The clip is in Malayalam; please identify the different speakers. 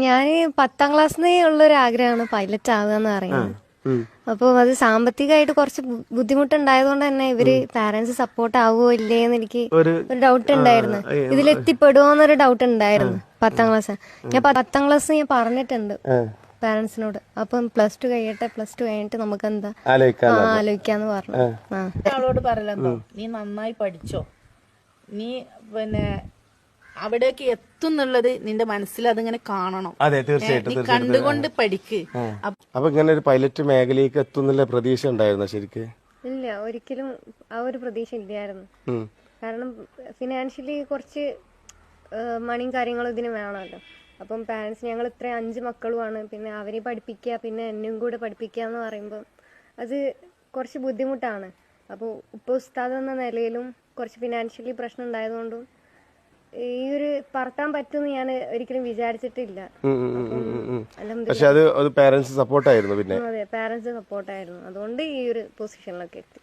Speaker 1: ഞാൻ 10ാം ക്ലാസ്സിൽ ഉള്ളൊരു ആഗ്രഹമാണ് പൈലറ്റ് ആവുക എന്ന് പറയുന്നത്. അപ്പോൾ അത് സാമ്പത്തികമായിട്ട് കുറച്ച് ബുദ്ധിമുട്ടുണ്ടായതുകൊണ്ട് തന്നെ ഇവര് പാരന്റ്സ് സപ്പോർട്ട് ആവുമോ ഇല്ലേന്ന് എനിക്ക് ഒരു ഡൗട്ട് ഉണ്ടായിരുന്നു. ഇതിലെത്തിപ്പെടുമോ എന്നൊരു ഡൗട്ട് ഉണ്ടായിരുന്നു 10ാം ക്ലാസ്. ഞാൻ 10ാം ക്ലാസ് ഞാൻ പറഞ്ഞിട്ടുണ്ട് പാരന്റ്സിനോട്. അപ്പം +2 കഴിയട്ടെ, +2 കഴിഞ്ഞിട്ട് നമുക്ക് എന്താ ആലോചിക്കാന്ന് പറഞ്ഞു.
Speaker 2: ആളോട് പറയലെന്തോ, നീ നന്നായി പഠിച്ചോ, നീ പിന്നെ അവിടേക്ക് എത്തുന്നുള്ളത് നിന്റെ മനസ്സിൽ അതിങ്ങനെ കാണണം.
Speaker 3: അതെ, തീർച്ചയായിട്ടും
Speaker 2: നീ കണ്ടുകൊണ്ട് പഠിക്ക്.
Speaker 3: അപ്പൊ ഇങ്ങനെ ഒരു പൈലറ്റ് മേഖലയിലേക്ക് എത്തുന്നുള്ള പ്രതീക്ഷ ഉണ്ടായിരുന്നോ ശരിക്ക്?
Speaker 1: ഇല്ല, ഒരിക്കലും ആ ഒരു പ്രതീക്ഷ ഇല്ലായിരുന്നു. കാരണം ഫിനാൻഷ്യലി കുറച്ച് മണിയും കാര്യങ്ങളും ഇതിന് വേണമല്ലോ. അപ്പം പാരന്റ്സ് ഞങ്ങൾ ഇത്ര 5 മക്കളുമാണ്, പിന്നെ അവരെ പഠിപ്പിക്കുക, പിന്നെ എന്നെയും കൂടെ പഠിപ്പിക്കുക എന്ന് പറയുമ്പോൾ അത് കുറച്ച് ബുദ്ധിമുട്ടാണ്. അപ്പോൾ ഉസ്താദ് എന്ന നിലയിലും കുറച്ച് ഫിനാൻഷ്യലി പ്രശ്നം ഉണ്ടായതുകൊണ്ടും ഈ ഒരു പറത്താൻ പറ്റുമെന്ന് ഞാൻ ഒരിക്കലും വിചാരിച്ചിട്ടില്ല.
Speaker 3: പക്ഷെ അത് പാരന്റ്സ് സപ്പോർട്ടായിരുന്നു. പിന്നെ
Speaker 1: അതെ, പാരന്റ്സ് സപ്പോർട്ടായിരുന്നു. അതുകൊണ്ട് ഈ ഒരു പൊസിഷനിലൊക്കെ എത്തി.